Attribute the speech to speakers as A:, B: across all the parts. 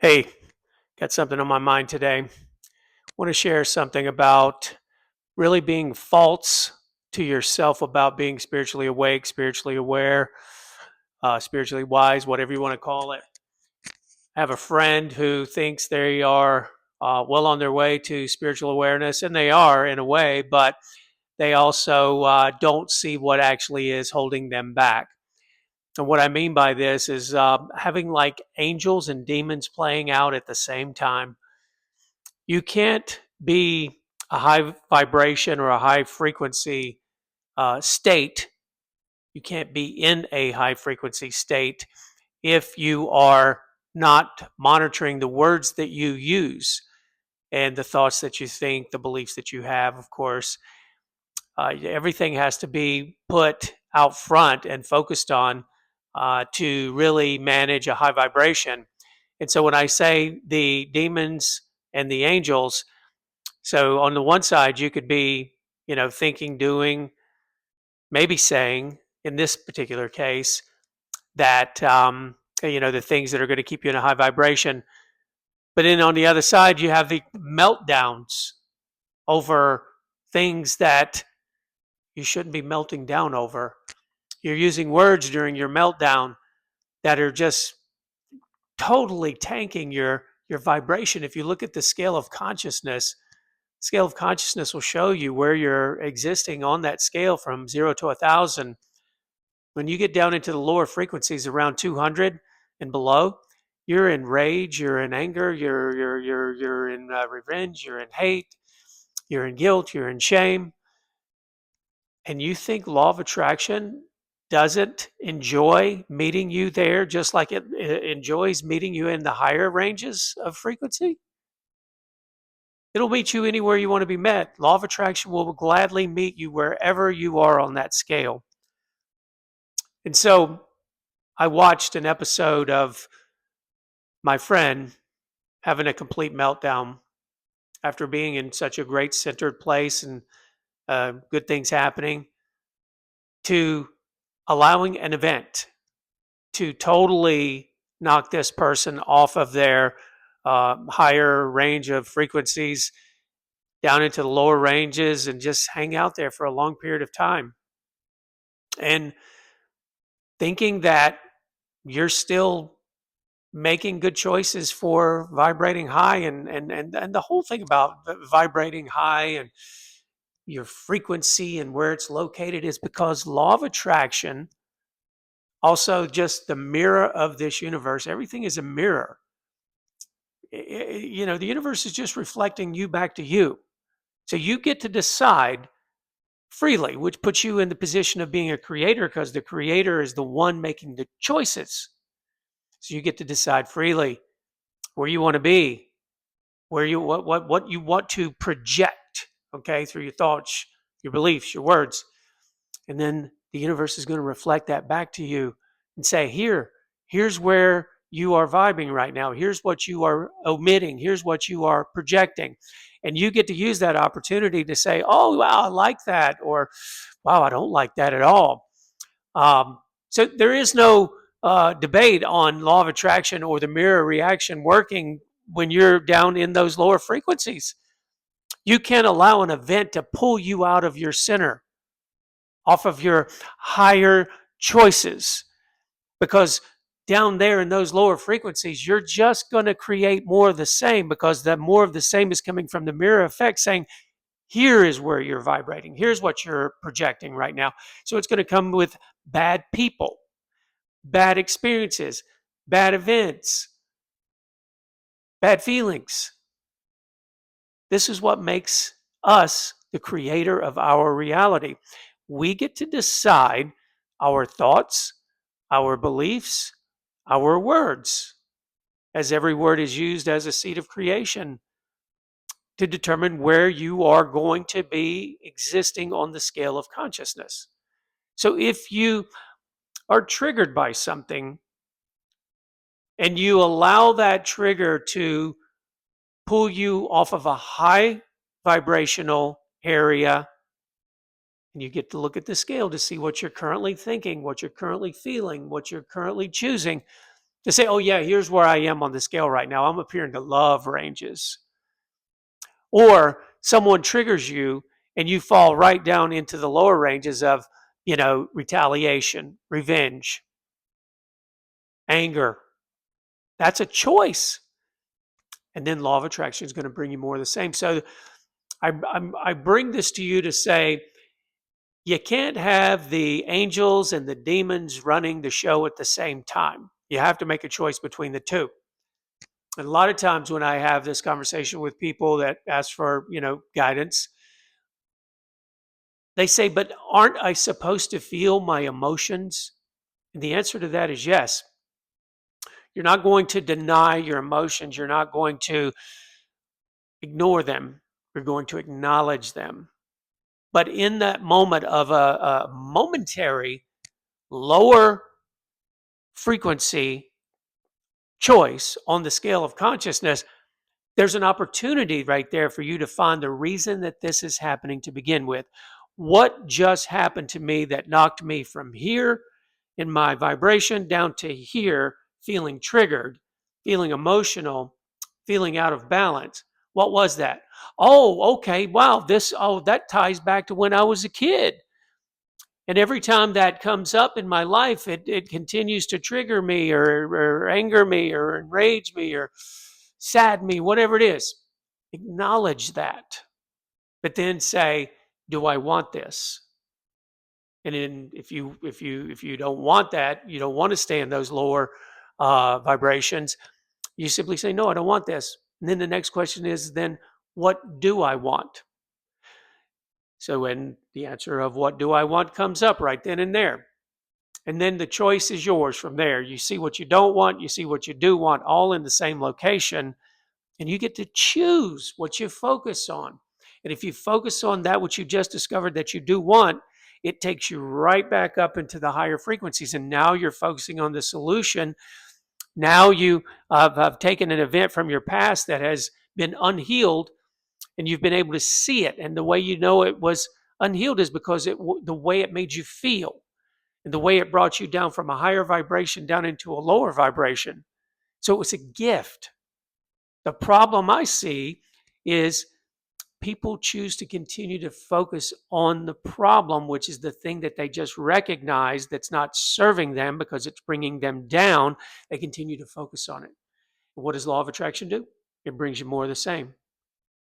A: Hey, got something on my mind today. Want to share something about really being false to yourself about being spiritually awake, spiritually aware, spiritually wise, whatever you want to call it. I have a friend who thinks they are well on their way to spiritual awareness, and they are in a way, but they also don't see what actually is holding them back. And what I mean by this is having like angels and demons playing out at the same time. You can't be a high vibration or a high frequency state. You can't be in a high frequency state if you are not monitoring the words that you use and the thoughts that you think, the beliefs that you have, of course. Everything has to be put out front and focused on to really manage a high vibration. And so when I say the demons and the angels, so on the one side, you could be, thinking, doing, maybe saying, in this particular case, that, the things that are going to keep you in a high vibration. But then on the other side, you have the meltdowns over things that you shouldn't be melting down over. You're using words during your meltdown that are just totally tanking your vibration. If you look at the scale of consciousness will show you where you're existing on that scale from 0 to 1,000. When you get down into the lower frequencies around 200 and below, you're in rage, you're in anger, you're in revenge, you're in hate, you're in guilt, you're in shame, and you think law of attraction doesn't enjoy meeting you there just like it enjoys meeting you in the higher ranges of frequency. It'll meet you anywhere you want to be met. Law of attraction will gladly meet you wherever you are on that scale. And so I watched an episode of my friend having a complete meltdown after being in such a great centered place and good things happening, to allowing an event to totally knock this person off of their higher range of frequencies down into the lower ranges and just hang out there for a long period of time. And thinking that you're still making good choices for vibrating high, and the whole thing about vibrating high and your frequency and where it's located is because law of attraction, also just the mirror of this universe, everything is a mirror. The universe is just reflecting you back to you. So you get to decide freely, which puts you in the position of being a creator because the creator is the one making the choices. So you get to decide freely where you want to be, where you what you want to project, okay, through your thoughts, your beliefs, your words. And then the universe is going to reflect that back to you and say, here's where you are vibing right now. Here's what you are omitting. Here's what you are projecting. And you get to use that opportunity to say, oh, wow, I like that. Or, wow, I don't like that at all. So there is no debate on law of attraction or the mirror reaction working when you're down in those lower frequencies. You can't allow an event to pull you out of your center, off of your higher choices, because down there in those lower frequencies, you're just going to create more of the same, because the more of the same is coming from the mirror effect saying, here is where you're vibrating. Here's what you're projecting right now. So it's going to come with bad people, bad experiences, bad events, bad feelings. This is what makes us the creator of our reality. We get to decide our thoughts, our beliefs, our words, as every word is used as a seed of creation to determine where you are going to be existing on the scale of consciousness. So if you are triggered by something and you allow that trigger to pull you off of a high vibrational area, and you get to look at the scale to see what you're currently thinking, what you're currently feeling, what you're currently choosing, To say, oh, yeah, here's where I am on the scale right now. I'm up here in the love ranges. Or someone triggers you and you fall right down into the lower ranges of, retaliation, revenge, anger. That's a choice. And then law of attraction is going to bring you more of the same. So I bring this to you to say you can't have the angels and the demons running the show at the same time. You have to make a choice between the two. And a lot of times when I have this conversation with people that ask for, guidance, they say, but aren't I supposed to feel my emotions? And the answer to that is yes. You're not going to deny your emotions. You're not going to ignore them. You're going to acknowledge them. But in that moment of a momentary lower frequency choice on the scale of consciousness, there's an opportunity right there for you to find the reason that this is happening to begin with. What just happened to me that knocked me from here in my vibration down to here, feeling triggered, feeling emotional, feeling out of balance? What was that? Oh, okay. Wow. That ties back to when I was a kid. And every time that comes up in my life, it continues to trigger me or anger me or enrage me or sad me, whatever it is. Acknowledge that. But then say, do I want this? And then if you don't want that, you don't want to stay in those lower vibrations, you simply say, no, I don't want this. And then the next question is, then what do I want? So when the answer of what do I want comes up right then and there. And then the choice is yours from there. You see what you don't want, you see what you do want, all in the same location. And you get to choose what you focus on. And if you focus on that, which you just discovered that you do want, it takes you right back up into the higher frequencies. And now you're focusing on the solution. Now you have taken an event from your past that has been unhealed and you've been able to see it. And the way you know it was unhealed is because the way it made you feel and the way it brought you down from a higher vibration down into a lower vibration. So it was a gift. The problem I see is people choose to continue to focus on the problem, which is the thing that they just recognize that's not serving them because it's bringing them down. They continue to focus on it. And what does law of attraction do? It brings you more of the same.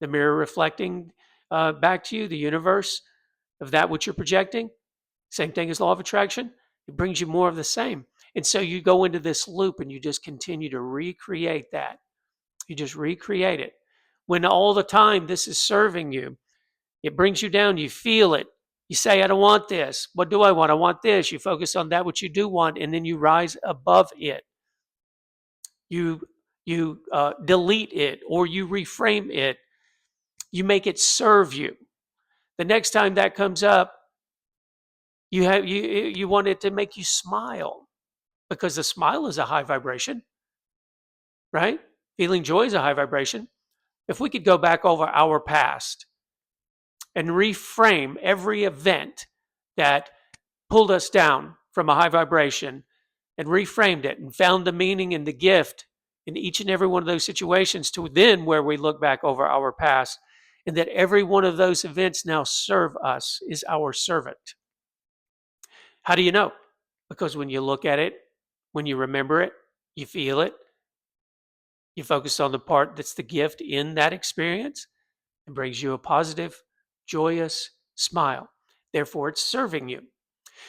A: The mirror reflecting back to you, the universe of that which you're projecting, same thing as law of attraction. It brings you more of the same. And so you go into this loop and you just continue to recreate that. You just recreate it. When all the time this is serving you, it brings you down. You feel it. You say, I don't want this. What do I want? I want this. You focus on that which you do want, and then you rise above it. You delete it or you reframe it. You make it serve you. The next time that comes up, you want it to make you smile because the smile is a high vibration, right? Feeling joy is a high vibration. If we could go back over our past and reframe every event that pulled us down from a high vibration and reframed it and found the meaning and the gift in each and every one of those situations to then where we look back over our past and that every one of those events now serve us, is our servant. How do you know? Because when you look at it, when you remember it, you feel it, you focus on the part that's the gift in that experience, it brings you a positive, joyous smile. Therefore, it's serving you.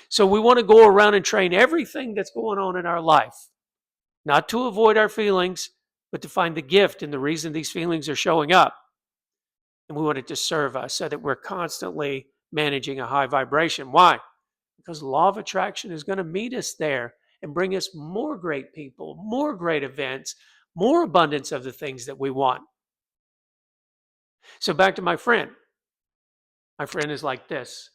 A: So we want to go around and train everything that's going on in our life, not to avoid our feelings, but to find the gift and the reason these feelings are showing up. And we want it to serve us so that we're constantly managing a high vibration. Why? Because law of attraction is going to meet us there and bring us more great people, more great events, more abundance of the things that we want. So back to my friend. My friend is like this: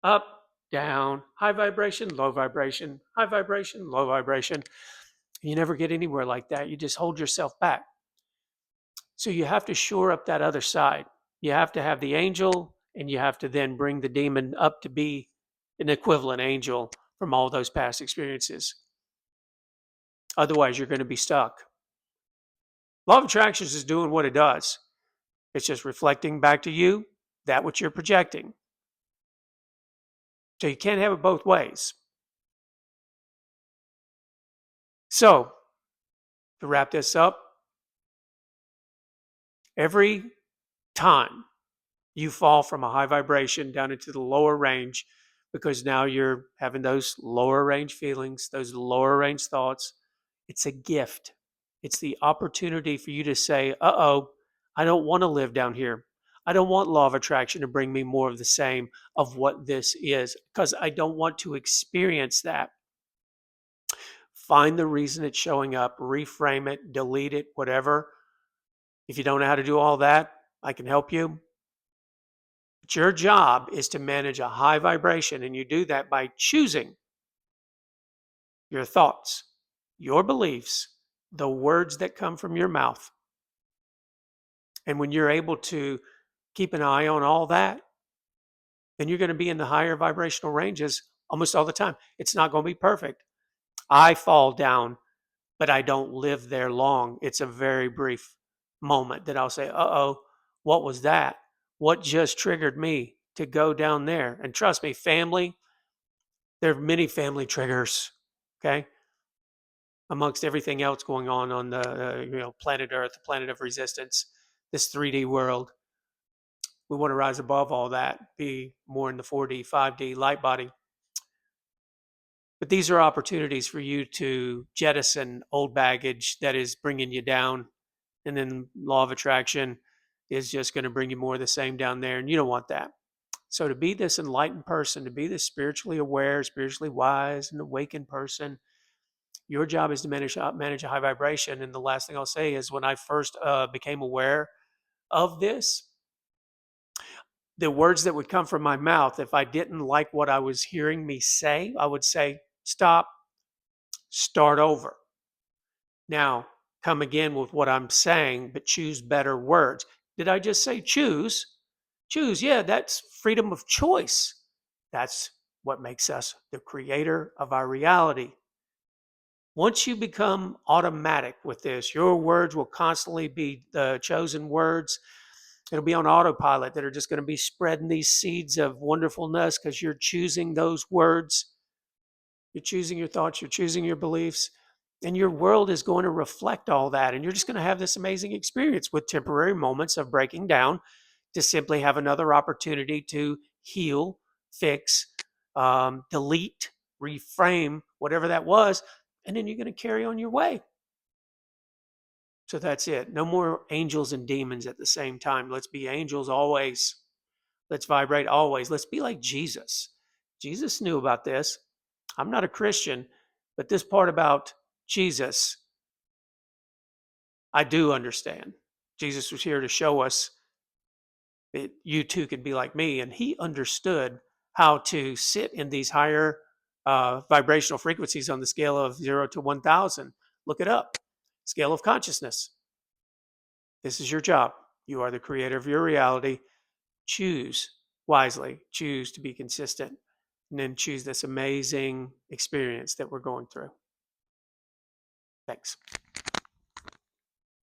A: up, down, high vibration, low vibration, high vibration, low vibration. You never get anywhere like that. You just hold yourself back. So you have to shore up that other side. You have to have the angel, and you have to then bring the demon up to be an equivalent angel from all those past experiences. Otherwise, you're going to be stuck. Law of attraction is doing what it does. It's just reflecting back to you that which you're projecting. So you can't have it both ways. So, to wrap this up, every time you fall from a high vibration down into the lower range, because now you're having those lower range feelings, those lower range thoughts, it's a gift. It's the opportunity for you to say, uh-oh, I don't want to live down here. I don't want law of attraction to bring me more of the same of what this is, because I don't want to experience that. Find the reason it's showing up, reframe it, delete it, whatever. If you don't know how to do all that, I can help you. But your job is to manage a high vibration, and you do that by choosing your thoughts, your beliefs, the words that come from your mouth. And when you're able to keep an eye on all that, then you're going to be in the higher vibrational ranges almost all the time. It's not going to be perfect. I fall down, but I don't live there long. It's a very brief moment that I'll say, uh-oh, what was that? What just triggered me to go down there? And trust me, family, there are many family triggers, okay? Amongst everything else going on the planet Earth, the planet of resistance, this 3D world. We want to rise above all that, be more in the 4D, 5D light body. But these are opportunities for you to jettison old baggage that is bringing you down. And then law of attraction is just going to bring you more of the same down there. And you don't want that. So to be this enlightened person, to be this spiritually aware, spiritually wise, and awakened person, your job is to manage a high vibration. And the last thing I'll say is when I first became aware of this, the words that would come from my mouth, if I didn't like what I was hearing me say, I would say, stop, start over. Now, come again with what I'm saying, but choose better words. Did I just say choose? Choose, yeah, that's freedom of choice. That's what makes us the creator of our reality. Once you become automatic with this, your words will constantly be the chosen words. It'll be on autopilot that are just going to be spreading these seeds of wonderfulness because you're choosing those words. You're choosing your thoughts, you're choosing your beliefs, and your world is going to reflect all that. And you're just going to have this amazing experience with temporary moments of breaking down to simply have another opportunity to heal, fix, delete, reframe, whatever that was. And then you're going to carry on your way. So that's it. No more angels and demons at the same time. Let's be angels always. Let's vibrate always. Let's be like Jesus. Jesus knew about this. I'm not a Christian, but this part about Jesus, I do understand. Jesus was here to show us that you too could be like me. And he understood how to sit in these higher vibrational frequencies on the scale of 0 to 1,000. Look it up. Scale of consciousness. This is your job. You are the creator of your reality. Choose wisely, choose to be consistent, and then choose this amazing experience that we're going through. Thanks.